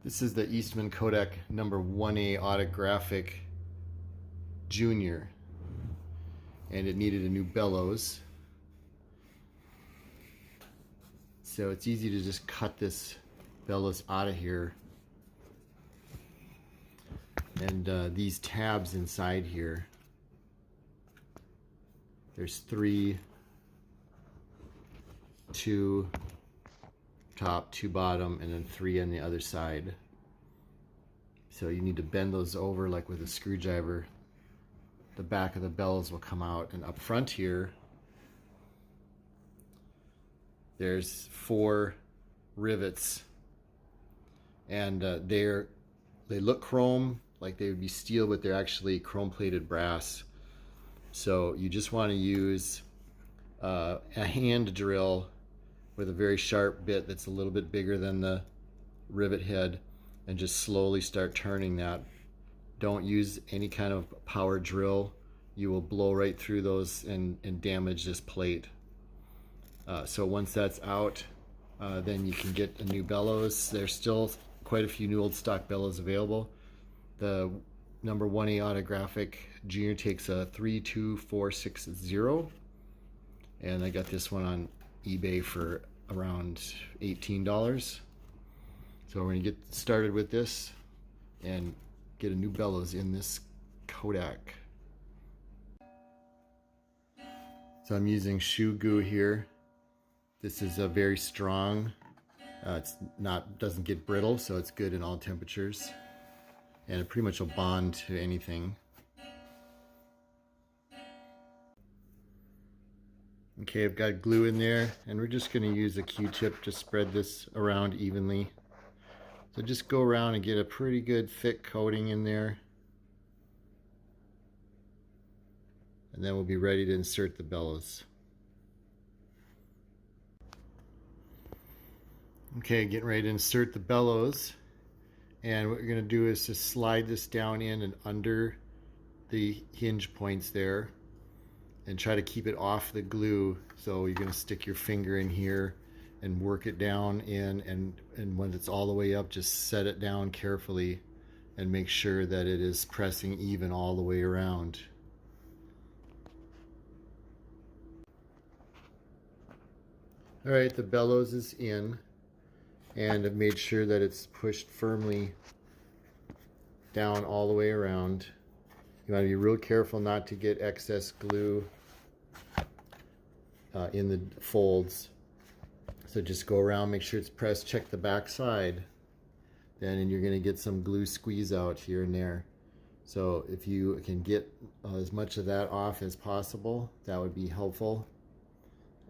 This is the Eastman Kodak number 1A Autographic Junior, and it needed a new bellows. So it's easy to just cut this bellows out of here. And these tabs inside here, there's 3, 2 top, 2 bottom, and then 3 on the other side. So you need to bend those over like with a screwdriver. The back of the bellows will come out, and up front here there's 4 rivets, and they look chrome, like they would be steel, but they're actually chrome plated brass. So you just want to use a hand drill with a very sharp bit that's a little bit bigger than the rivet head, and just slowly start turning that. Don't use any kind of power drill. You will blow right through those and damage this plate. So once that's out, then you can get a new bellows. There's still quite a few new old stock bellows available. The number 1A Autographic Junior takes a 32460, and I got this one on eBay for around $18. So we're going to get started with this and get a new bellows in this Kodak. So I'm using shoe glue here. This is a very strong. Doesn't get brittle, so it's good in all temperatures, and it pretty much will bond to anything. Okay, I've got glue in there, and we're just going to use a Q-tip to spread this around evenly. So just go around and get a pretty good thick coating in there, and then we'll be ready to insert the bellows. Okay, getting ready to insert the bellows, and what we're going to do is just slide this down in and under the hinge points there, and try to keep it off the glue. So you're going to stick your finger in here and work it down in, and when it's all the way up, just set it down carefully and make sure that it is pressing even all the way around. All right, the bellows is in, and I've made sure that it's pushed firmly down all the way around. You want to be real careful not to get excess glue in the folds. So just go around, make sure it's pressed, check the back side. And you're going to get some glue squeeze out here and there. So if you can get as much of that off as possible, that would be helpful.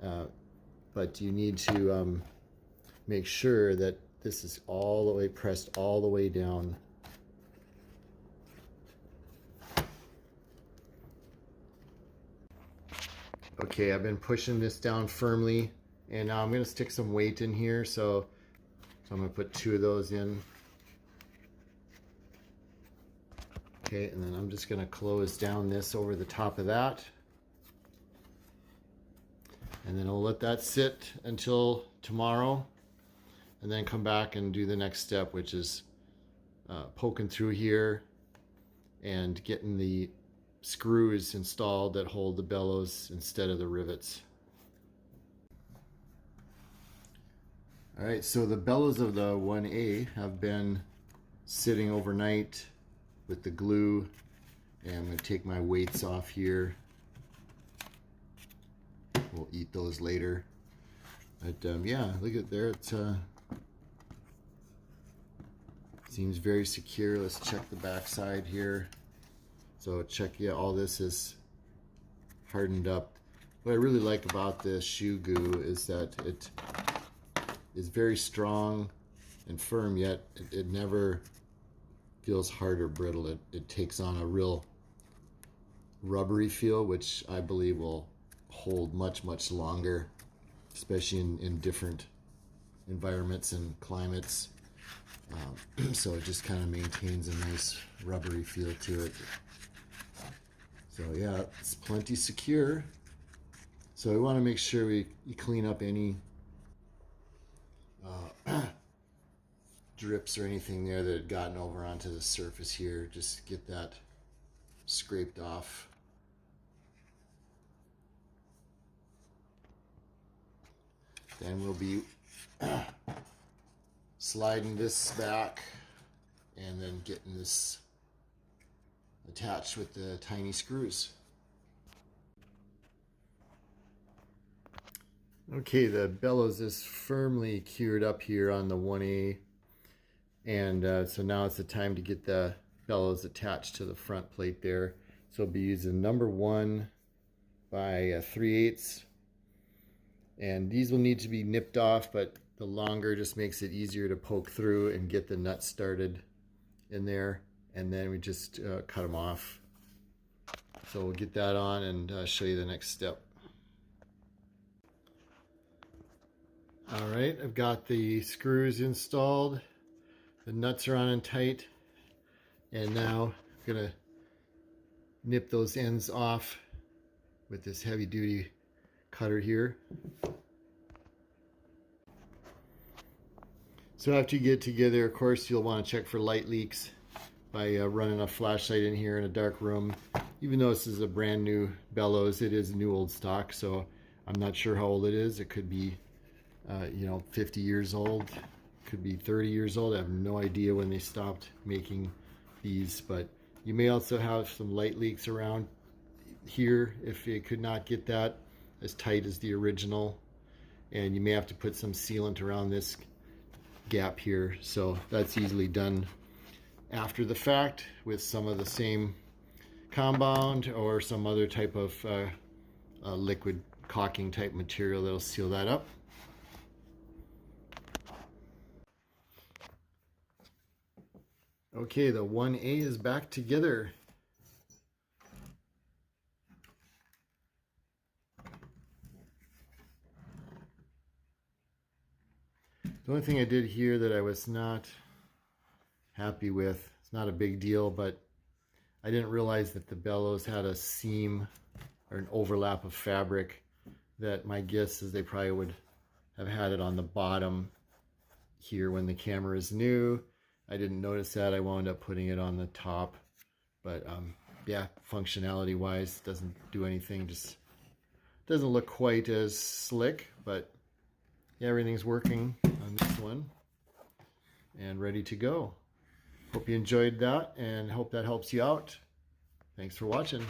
But you need to make sure that this is all the way pressed all the way down. Okay, I've been pushing this down firmly, and now I'm going to stick some weight in here. So I'm going to put 2 of those in. Okay, and then I'm just going to close down this over the top of that. And then I'll let that sit until tomorrow, and then come back and do the next step, which is poking through here and getting the screws installed that hold the bellows instead of the rivets. All right, so the bellows of the 1A have been sitting overnight with the glue, and I'm going to take my weights off here. We'll eat those later. But yeah, look at there. It seems very secure. Let's check the back side here. So check, yeah, all this is hardened up. What I really like about this shoe glue is that it is very strong and firm, yet it never feels hard or brittle. It takes on a real rubbery feel, which I believe will hold much longer, especially in different environments and climates. So it just kind of maintains a nice rubbery feel to it. So yeah, it's plenty secure. So we want to make sure you clean up any drips or anything there that had gotten over onto the surface here. Just get that scraped off. Then we'll be sliding this back and then getting this attached with the tiny screws. Okay, the bellows is firmly cured up here on the 1A, and so now it's the time to get the bellows attached to the front plate there. So I'll be using number 1 by 3/8, and these will need to be nipped off, but the longer just makes it easier to poke through and get the nuts started in there, and then we just cut them off. So we'll get that on and show you the next step. All right, I've got the screws installed, the nuts are on and tight, and now I'm gonna nip those ends off with this heavy duty cutter here. So after you get together, of course, you'll want to check for light leaks by running a flashlight in here in a dark room. Even though this is a brand new bellows, it is new old stock, so I'm not sure how old it is. It could be 50 years old, could be 30 years old. I have no idea when they stopped making these, but you may also have some light leaks around here if you could not get that as tight as the original, and you may have to put some sealant around this gap here. So that's easily done after the fact with some of the same compound or some other type of liquid caulking type material that'll seal that up. Okay, the 1A is back together. The only thing I did here that I was not happy with, it's not a big deal, but I didn't realize that the bellows had a seam or an overlap of fabric that my guess is they probably would have had it on the bottom here when the camera is new. I didn't notice that. I wound up putting it on the top, but yeah, functionality wise doesn't do anything, just doesn't look quite as slick, but yeah, everything's working on this one and ready to go. Hope you enjoyed that and hope that helps you out. Thanks for watching.